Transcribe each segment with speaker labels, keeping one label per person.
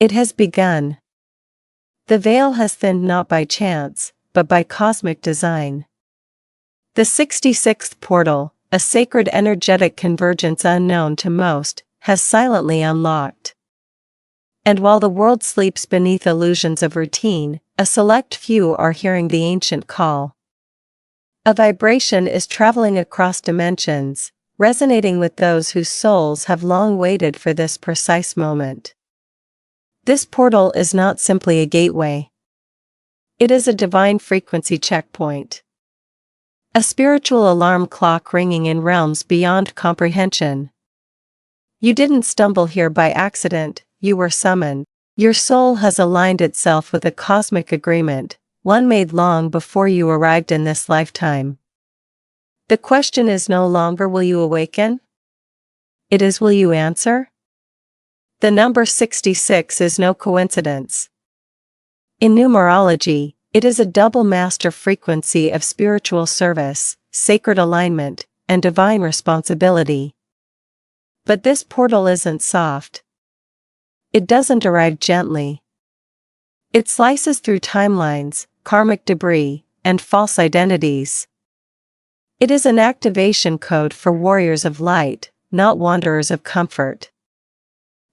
Speaker 1: It has begun. The veil has thinned not by chance, but by cosmic design. The 66th portal, a sacred energetic convergence unknown to most, has silently unlocked. And while the world sleeps beneath illusions of routine, a select few are hearing the ancient call. A vibration is traveling across dimensions, resonating with those whose souls have long waited for this precise moment. This portal is not simply a gateway. It is a divine frequency checkpoint. A spiritual alarm clock ringing in realms beyond comprehension. You didn't stumble here by accident, you were summoned. Your soul has aligned itself with a cosmic agreement, one made long before you arrived in this lifetime. The question is no longer will you awaken? It is will you answer? The number 66 is no coincidence. In numerology, it is a double master frequency of spiritual service, sacred alignment, and divine responsibility. But this portal isn't soft. It doesn't arrive gently. It slices through timelines, karmic debris, and false identities. It is an activation code for warriors of light, not wanderers of comfort.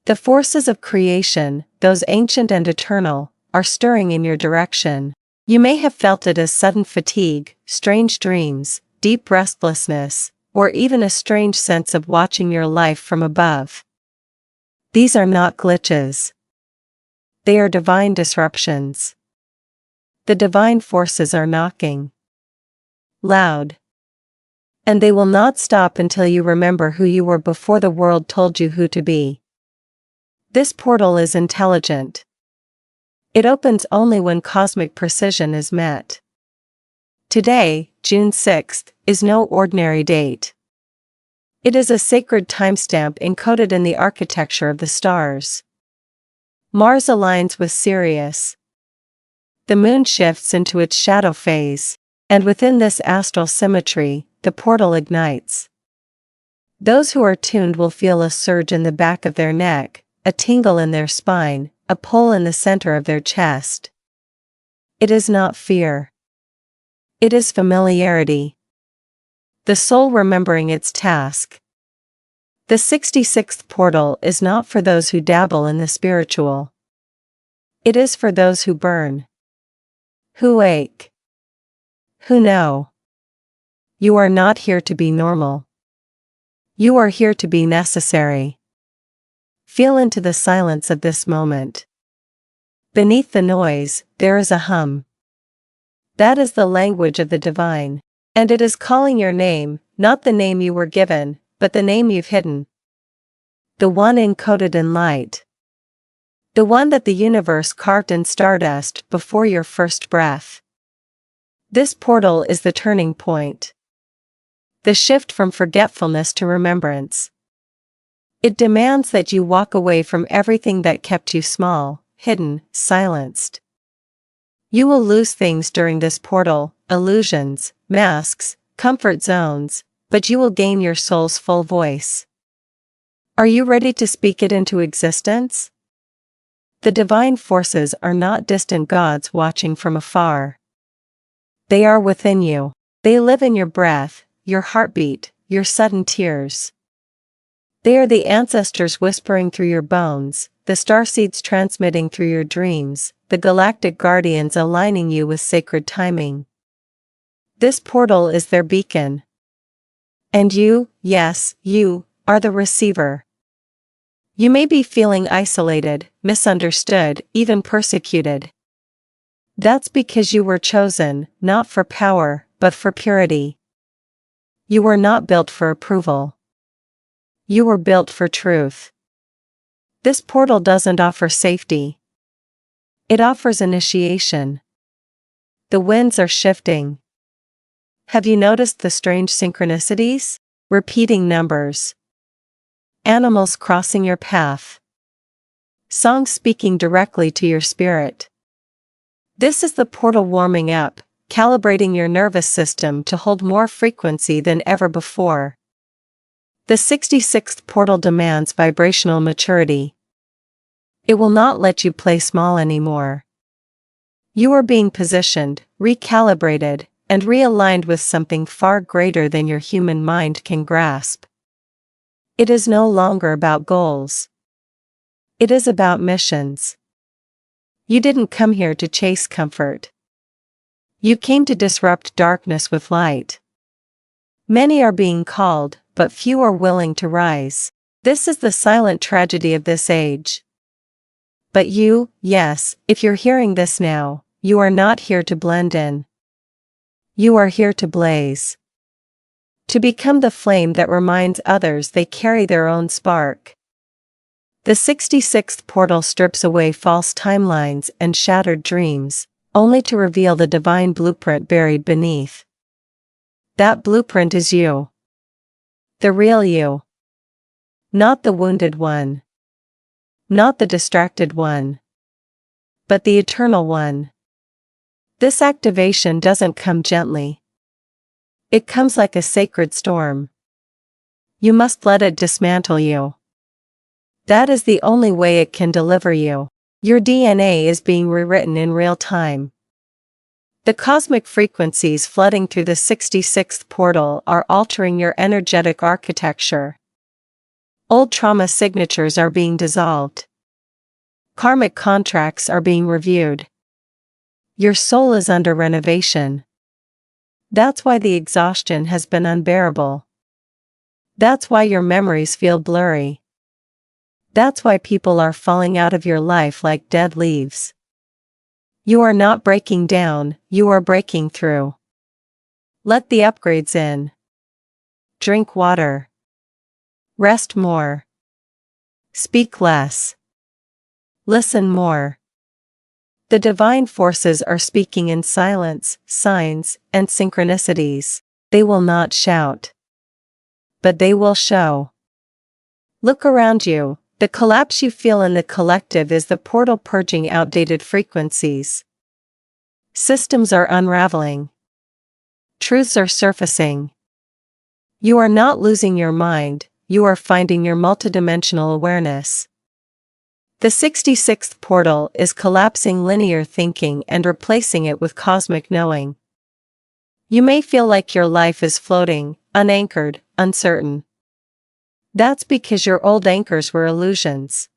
Speaker 1: The forces of creation, those ancient and eternal, are stirring in your direction. You may have felt it as sudden fatigue, strange dreams, deep restlessness, or even a strange sense of watching your life from above. These are not glitches. They are divine disruptions. The divine forces are knocking. Loud. And they will not stop until you remember who you were before the world told you who to be. This portal is intelligent. It opens only when cosmic precision is met. Today, June 6th, is no ordinary date. It is a sacred timestamp encoded in the architecture of the stars. Mars aligns with Sirius. The moon shifts into its shadow phase, and within this astral symmetry, the portal ignites. Those who are tuned will feel a surge in the back of their neck, a tingle in their spine, a pull in the center of their chest. It is not fear. It is familiarity. The soul remembering its task. The 66th portal is not for those who dabble in the spiritual. It is for those who burn. Who ache. Who know. You are not here to be normal. You are here to be necessary. Feel into the silence of this moment. Beneath the noise, there is a hum. That is the language of the divine. And it is calling your name, not the name you were given, but the name you've hidden. The one encoded in light. The one that the universe carved in stardust before your first breath. This portal is the turning point. The shift from forgetfulness to remembrance. It demands that you walk away from everything that kept you small, hidden, silenced. You will lose things during this portal, illusions, masks, comfort zones, but you will gain your soul's full voice. Are you ready to speak it into existence? The divine forces are not distant gods watching from afar. They are within you. They live in your breath, your heartbeat, your sudden tears. They are the ancestors whispering through your bones, the starseeds transmitting through your dreams, the galactic guardians aligning you with sacred timing. This portal is their beacon. And you, yes, you, are the receiver. You may be feeling isolated, misunderstood, even persecuted. That's because you were chosen, not for power, but for purity. You were not built for approval. You were built for truth. This portal doesn't offer safety. It offers initiation. The winds are shifting. Have you noticed the strange synchronicities? Repeating numbers. Animals crossing your path. Songs speaking directly to your spirit. This is the portal warming up, calibrating your nervous system to hold more frequency than ever before. The 66th portal demands vibrational maturity. It will not let you play small anymore. You are being positioned, recalibrated, and realigned with something far greater than your human mind can grasp. It is no longer about goals. It is about missions. You didn't come here to chase comfort. You came to disrupt darkness with light. Many are being called, but few are willing to rise. This is the silent tragedy of this age. But you, yes, if you're hearing this now, you are not here to blend in. You are here to blaze. To become the flame that reminds others they carry their own spark. The 66th portal strips away false timelines and shattered dreams, only to reveal the divine blueprint buried beneath. That blueprint is you. The real you. Not the wounded one. Not the distracted one. But the eternal one. This activation doesn't come gently. It comes like a sacred storm. You must let it dismantle you. That is the only way it can deliver you. Your DNA is being rewritten in real time. The cosmic frequencies flooding through the 66th portal are altering your energetic architecture. Old trauma signatures are being dissolved. Karmic contracts are being reviewed. Your soul is under renovation. That's why the exhaustion has been unbearable. That's why your memories feel blurry. That's why people are falling out of your life like dead leaves. You are not breaking down, you are breaking through. Let the upgrades in. Drink water. Rest more. Speak less. Listen more. The divine forces are speaking in silence, signs, and synchronicities. They will not shout. But they will show. Look around you. The collapse you feel in the collective is the portal purging outdated frequencies. Systems are unraveling. Truths are surfacing. You are not losing your mind, you are finding your multidimensional awareness. The 66th portal is collapsing linear thinking and replacing it with cosmic knowing. You may feel like your life is floating, unanchored, uncertain. That's because your old anchors were illusions.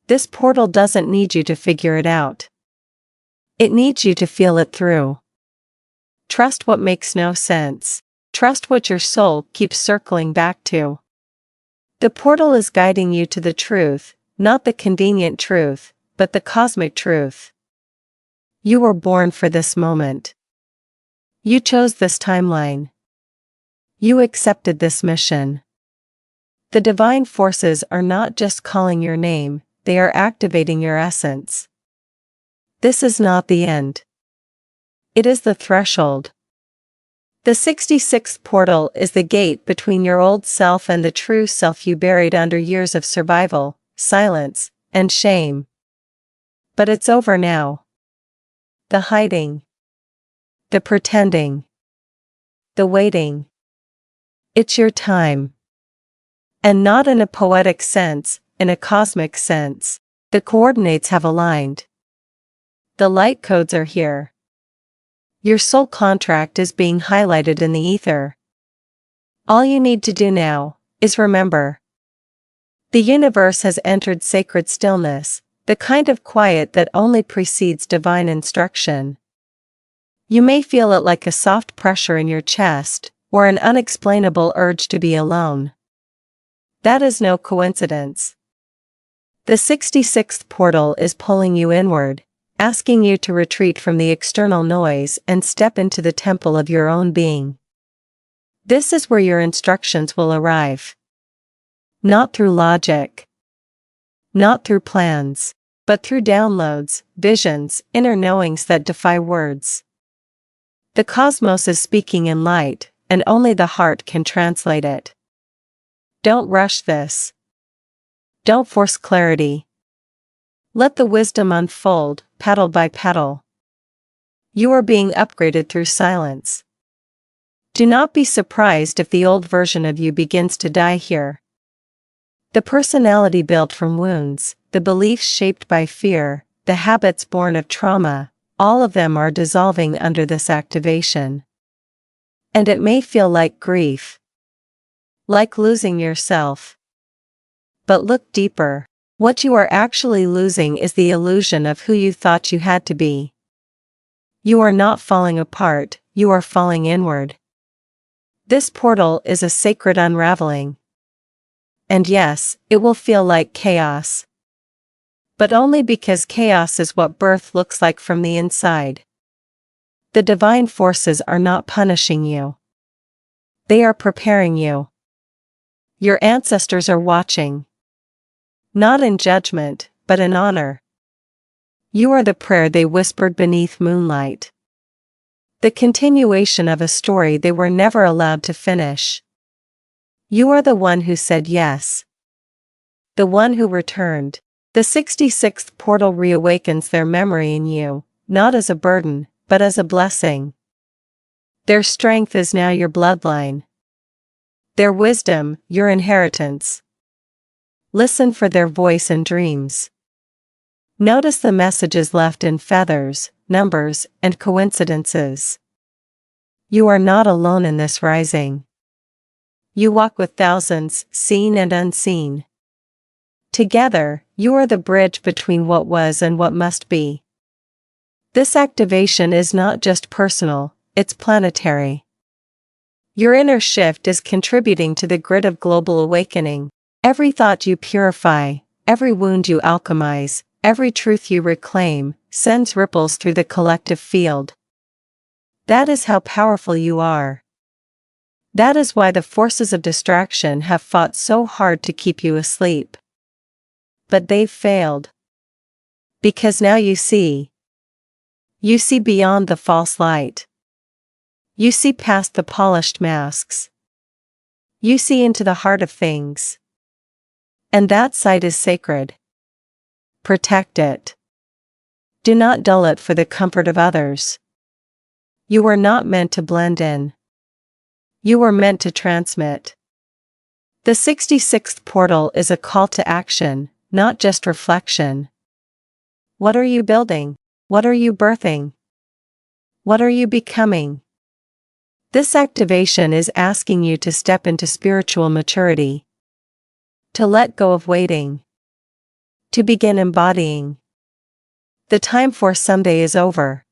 Speaker 1: This portal doesn't need you to figure it out. It needs you to feel it through. Trust what makes no sense. Trust what your soul keeps circling back to. The portal is guiding you to the truth, not the convenient truth, but the cosmic truth. You were born for this moment. You chose this timeline. You accepted this mission. The divine forces are not just calling your name, they are activating your essence. This is not the end. It is the threshold. The 66th portal is the gate between your old self and the true self you buried under years of survival, silence, and shame. But it's over now. The hiding. The pretending. The waiting. It's your time. And not in a poetic sense, in a cosmic sense. The coordinates have aligned. The light codes are here. Your soul contract is being highlighted in the ether. All you need to do now is remember. The universe has entered sacred stillness, the kind of quiet that only precedes divine instruction. You may feel it like a soft pressure in your chest, or an unexplainable urge to be alone. That is no coincidence. The 66th portal is pulling you inward, asking you to retreat from the external noise and step into the temple of your own being. This is where your instructions will arrive. Not through logic. Not through plans, but through downloads, visions, inner knowings that defy words. The cosmos is speaking in light, and only the heart can translate it. Don't rush this. Don't force clarity. Let the wisdom unfold, petal by petal. You are being upgraded through silence. Do not be surprised if the old version of you begins to die here. The personality built from wounds, the beliefs shaped by fear, the habits born of trauma, all of them are dissolving under this activation. And it may feel like grief, like losing yourself. But look deeper. What you are actually losing is the illusion of who you thought you had to be. You are not falling apart, you are falling inward. This portal is a sacred unraveling. And yes, it will feel like chaos. But only because chaos is what birth looks like from the inside. The divine forces are not punishing you. They are preparing you. Your ancestors are watching. Not in judgment, but in honor. You are the prayer they whispered beneath moonlight. The continuation of a story they were never allowed to finish. You are the one who said yes. The one who returned. The 66th portal reawakens their memory in you, not as a burden, but as a blessing. Their strength is now your bloodline. Their wisdom, your inheritance. Listen for their voice and dreams. Notice the messages left in feathers, numbers, and coincidences. You are not alone in this rising. You walk with thousands, seen and unseen. Together, you are the bridge between what was and what must be. This activation is not just personal, it's planetary. Your inner shift is contributing to the grid of global awakening. Every thought you purify, every wound you alchemize, every truth you reclaim, sends ripples through the collective field. That is how powerful you are. That is why the forces of distraction have fought so hard to keep you asleep. But they've failed. Because now you see. You see beyond the false light. You see past the polished masks. You see into the heart of things. And that sight is sacred. Protect it. Do not dull it for the comfort of others. You were not meant to blend in. You were meant to transmit. The 66th portal is a call to action, not just reflection. What are you building? What are you birthing? What are you becoming? This activation is asking you to step into spiritual maturity. To let go of waiting. To begin embodying. The time for someday is over.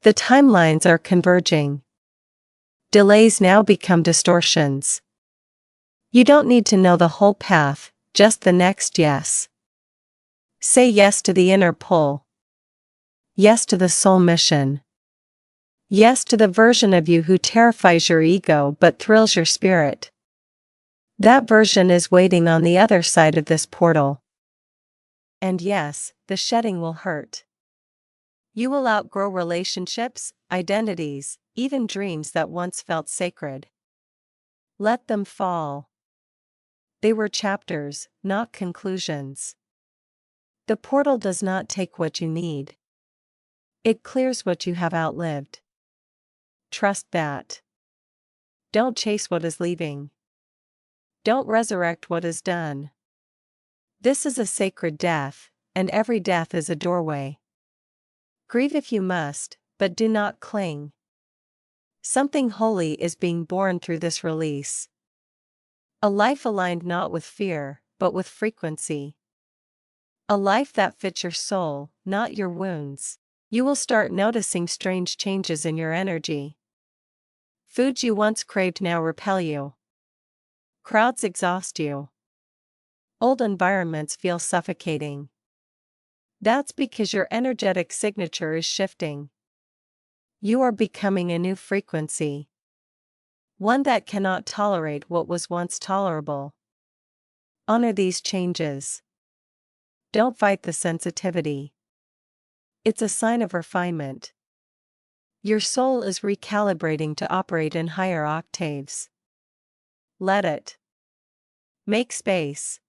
Speaker 1: The timelines are converging. Delays now become distortions. You don't need to know the whole path, just the next yes. Say yes to the inner pull. Yes to the soul mission. Yes to the version of you who terrifies your ego but thrills your spirit. That version is waiting on the other side of this portal. And yes, the shedding will hurt. You will outgrow relationships, identities, even dreams that once felt sacred. Let them fall. They were chapters, not conclusions. The portal does not take what you need. It clears what you have outlived. Trust that. Don't chase what is leaving. Don't resurrect what is done. This is a sacred death, and every death is a doorway. Grieve if you must, but do not cling. Something holy is being born through this release. A life aligned not with fear, but with frequency. A life that fits your soul, not your wounds. You will start noticing strange changes in your energy. Foods you once craved now repel you. Crowds exhaust you. Old environments feel suffocating. That's because your energetic signature is shifting. You are becoming a new frequency. One that cannot tolerate what was once tolerable. Honor these changes. Don't fight the sensitivity. It's a sign of refinement. Your soul is recalibrating to operate in higher octaves. Let it. Make space.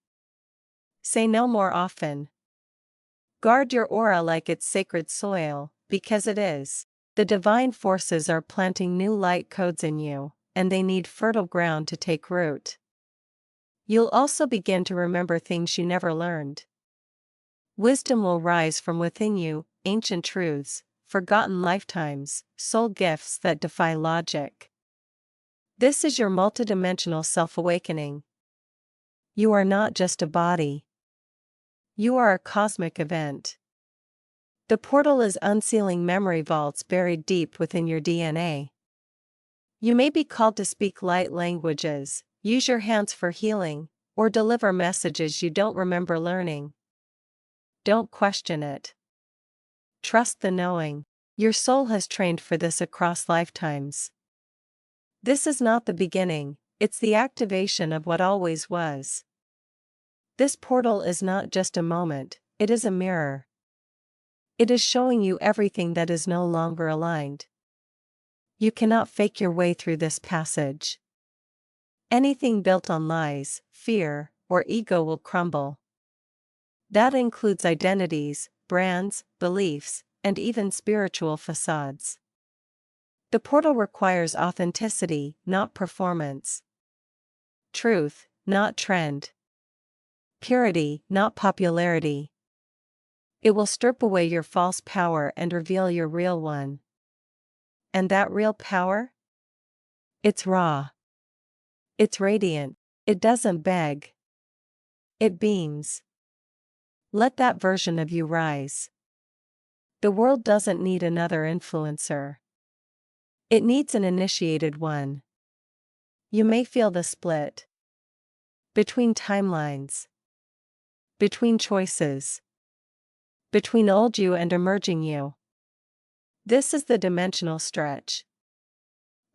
Speaker 1: Say no more often. Guard your aura like it's sacred soil, because it is. The divine forces are planting new light codes in you, and they need fertile ground to take root. You'll also begin to remember things you never learned. Wisdom will rise from within you, ancient truths, forgotten lifetimes, soul gifts that defy logic. This is your multidimensional self-awakening. You are not just a body. You are a cosmic event. The portal is unsealing memory vaults buried deep within your DNA. You may be called to speak light languages, use your hands for healing, or deliver messages you don't remember learning. Don't question it. Trust the knowing. Your soul has trained for this across lifetimes. This is not the beginning, it's the activation of what always was. This portal is not just a moment, it is a mirror. It is showing you everything that is no longer aligned. You cannot fake your way through this passage. Anything built on lies, fear, or ego will crumble. That includes identities, brands, beliefs, and even spiritual facades. The portal requires authenticity, not performance. Truth, not trend. Purity, not popularity. It will strip away your false power and reveal your real one. And that real power? It's raw. It's radiant. It doesn't beg. It beams. Let that version of you rise. The world doesn't need another influencer. It needs an initiated one. You may feel the split. Between timelines. Between choices. Between old you and emerging you. This is the dimensional stretch.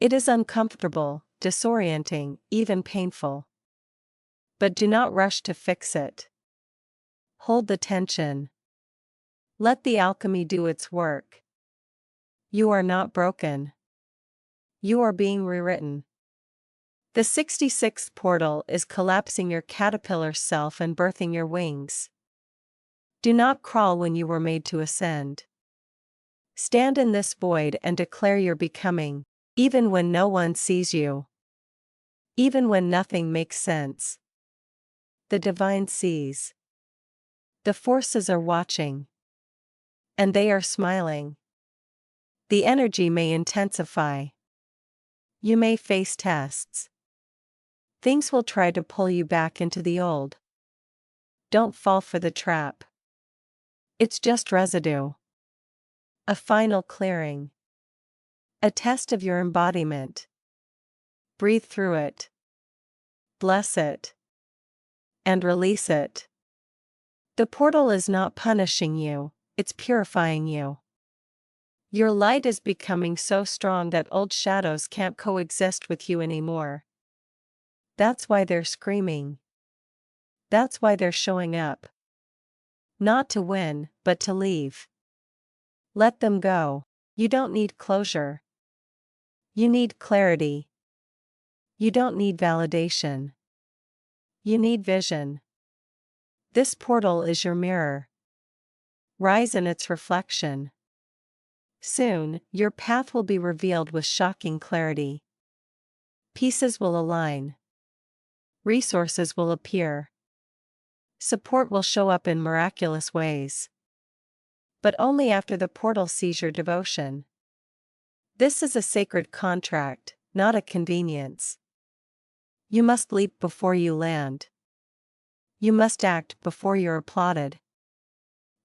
Speaker 1: It is uncomfortable, disorienting, even painful. But do not rush to fix it. Hold the tension. Let the alchemy do its work. You are not broken. You are being rewritten. The 66th portal is collapsing your caterpillar self and birthing your wings. Do not crawl when you were made to ascend. Stand in this void and declare your becoming, even when no one sees you. Even when nothing makes sense. The divine sees. The forces are watching. And they are smiling. The energy may intensify. You may face tests. Things will try to pull you back into the old. Don't fall for the trap. It's just residue. A final clearing. A test of your embodiment. Breathe through it. Bless it. And release it. The portal is not punishing you, it's purifying you. Your light is becoming so strong that old shadows can't coexist with you anymore. That's why they're screaming. That's why they're showing up. Not to win, but to leave. Let them go. You don't need closure. You need clarity. You don't need validation. You need vision. This portal is your mirror. Rise in its reflection. Soon, your path will be revealed with shocking clarity. Pieces will align. Resources will appear. Support will show up in miraculous ways. But only after the portal sees your devotion. This is a sacred contract, not a convenience. You must leap before you land. You must act before you're applauded.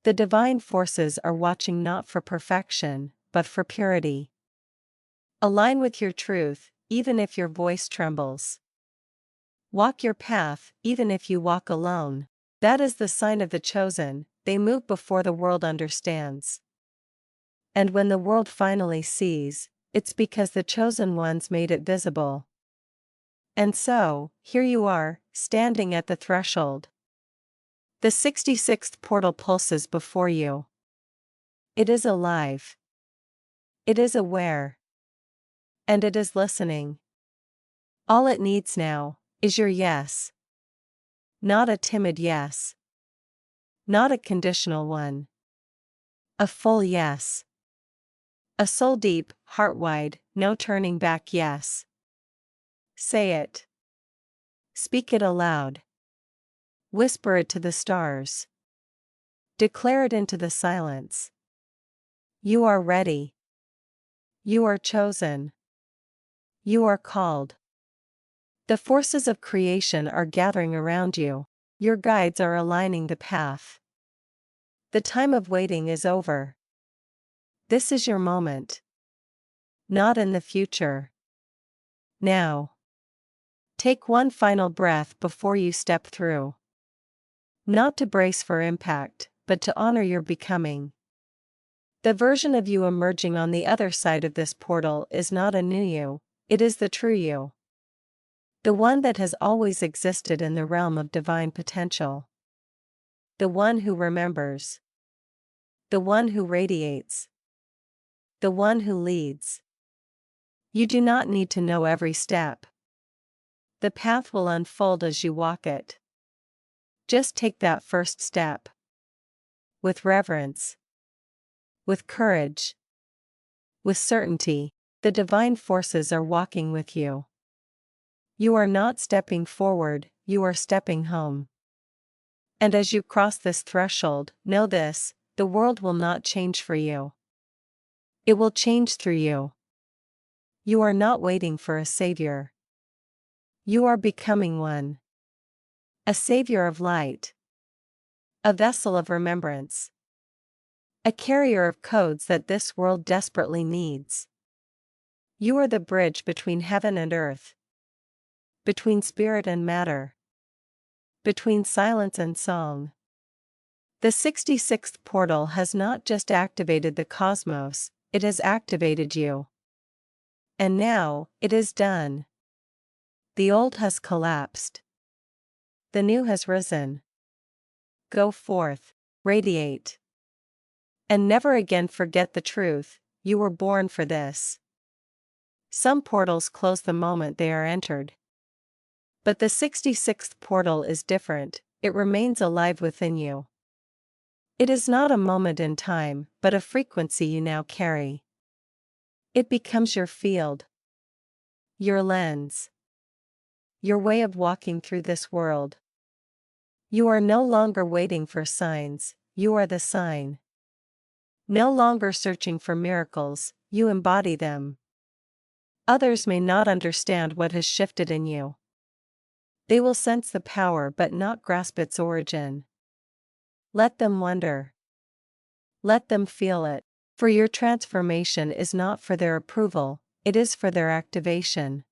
Speaker 1: The divine forces are watching not for perfection, but for purity. Align with your truth, even if your voice trembles. Walk your path, even if you walk alone. That is the sign of the chosen, they move before the world understands. And when the world finally sees, it's because the chosen ones made it visible. And so, here you are, standing at the threshold. The 66th portal pulses before you. It is alive. It is aware. And it is listening. All it needs now is your yes. Not a timid yes. Not a conditional one. A full yes. A soul deep, heart wide, no turning back yes. Say it. Speak it aloud. Whisper it to the stars. Declare it into the silence. You are ready. You are chosen. You are called. The forces of creation are gathering around you. Your guides are aligning the path. The time of waiting is over. This is your moment. Not in the future. Now. Take one final breath before you step through. Not to brace for impact, but to honor your becoming. The version of you emerging on the other side of this portal is not a new you, it is the true you. The one that has always existed in the realm of divine potential. The one who remembers. The one who radiates. The one who leads. You do not need to know every step. The path will unfold as you walk it. Just take that first step. With reverence. With courage. With certainty, the divine forces are walking with you. You are not stepping forward, you are stepping home. And as you cross this threshold, know this, the world will not change for you. It will change through you. You are not waiting for a savior. You are becoming one. A savior of light. A vessel of remembrance. A carrier of codes that this world desperately needs. You are the bridge between heaven and earth. Between spirit and matter. Between silence and song. The 66th portal has not just activated the cosmos, it has activated you. And now, it is done. The old has collapsed. The new has risen. Go forth, radiate. And never again forget the truth, you were born for this. Some portals close the moment they are entered. But the 66th portal is different, it remains alive within you. It is not a moment in time, but a frequency you now carry. It becomes your field. Your lens. Your way of walking through this world. You are no longer waiting for signs, you are the sign. No longer searching for miracles, you embody them. Others may not understand what has shifted in you. They will sense the power but not grasp its origin. Let them wonder. Let them feel it, for your transformation is not for their approval, it is for their activation.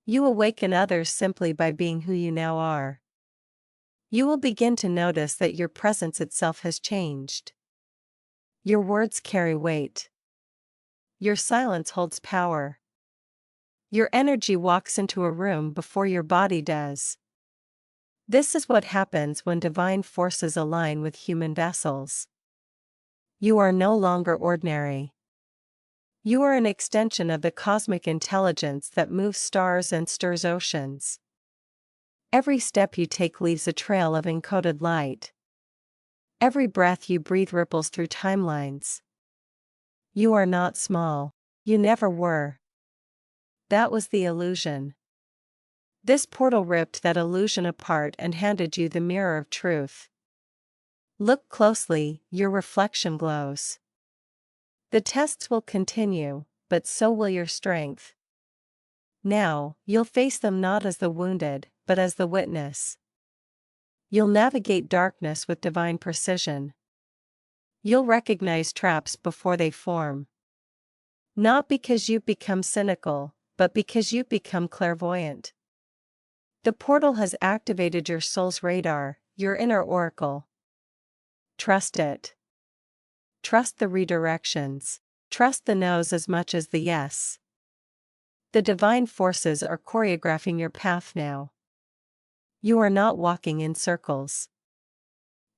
Speaker 1: You awaken others simply by being who you now are. You will begin to notice that your presence itself has changed. Your words carry weight. Your silence holds power. Your energy walks into a room before your body does. This is what happens when divine forces align with human vessels. You are no longer ordinary. You are an extension of the cosmic intelligence that moves stars and stirs oceans. Every step you take leaves a trail of encoded light. Every breath you breathe ripples through timelines. You are not small. You never were. That was the illusion. This portal ripped that illusion apart and handed you the mirror of truth. Look closely, your reflection glows. The tests will continue, but so will your strength. Now, you'll face them not as the wounded, but as the witness. You'll navigate darkness with divine precision. You'll recognize traps before they form. Not because you've become cynical, but because you've become clairvoyant. The portal has activated your soul's radar, your inner oracle. Trust it. Trust the redirections. Trust the no's as much as the yes. The divine forces are choreographing your path now. You are not walking in circles.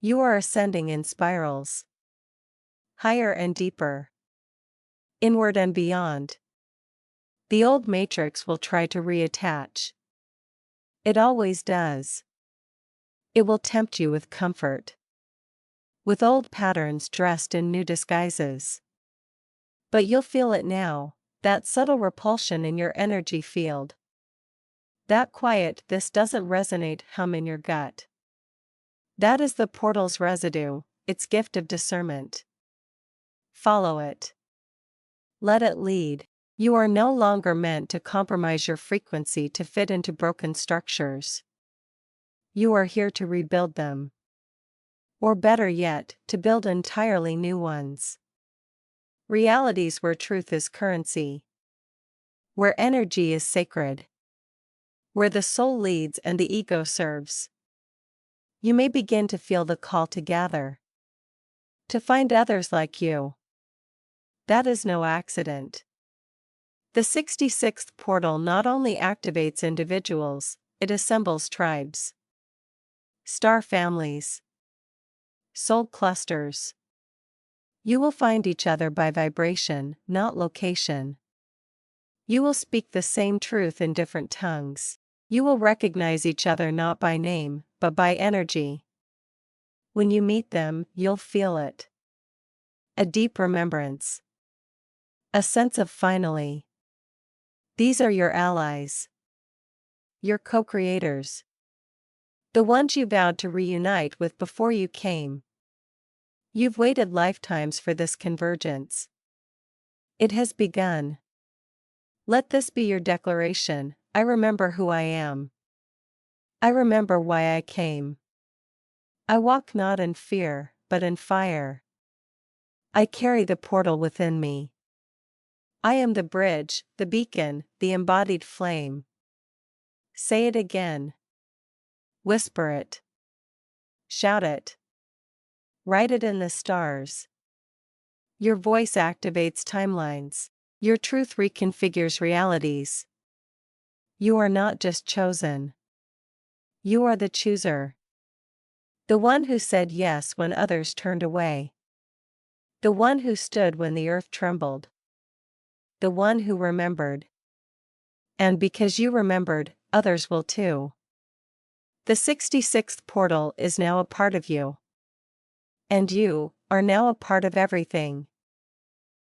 Speaker 1: You are ascending in spirals. Higher and deeper. Inward and beyond. The old matrix will try to reattach. It always does. It will tempt you with comfort. With old patterns dressed in new disguises. But you'll feel it now, that subtle repulsion in your energy field. That quiet "this doesn't resonate" hum in your gut. That is the portal's residue, its gift of discernment. Follow it. Let it lead. You are no longer meant to compromise your frequency to fit into broken structures. You are here to rebuild them. Or better yet, to build entirely new ones. Realities where truth is currency. Where energy is sacred. Where the soul leads and the ego serves. You may begin to feel the call to gather. To find others like you. That is no accident. The 66th portal not only activates individuals, it assembles tribes. Star families. Soul clusters. You will find each other by vibration, not location. You will speak the same truth in different tongues. You will recognize each other not by name, but by energy. When you meet them, you'll feel it. A deep remembrance. A sense of finally. These are your allies. Your co-creators. The ones you vowed to reunite with before you came. You've waited lifetimes for this convergence. It has begun. Let this be your declaration: I remember who I am. I remember why I came. I walk not in fear, but in fire. I carry the portal within me. I am the bridge, the beacon, the embodied flame. Say it again. Whisper it. Shout it. Write it in the stars. Your voice activates timelines. Your truth reconfigures realities. You are not just chosen. You are the chooser. The one who said yes when others turned away. The one who stood when the earth trembled. The one who remembered. And because you remembered, others will too. The 66th portal is now a part of you. And you are now a part of everything.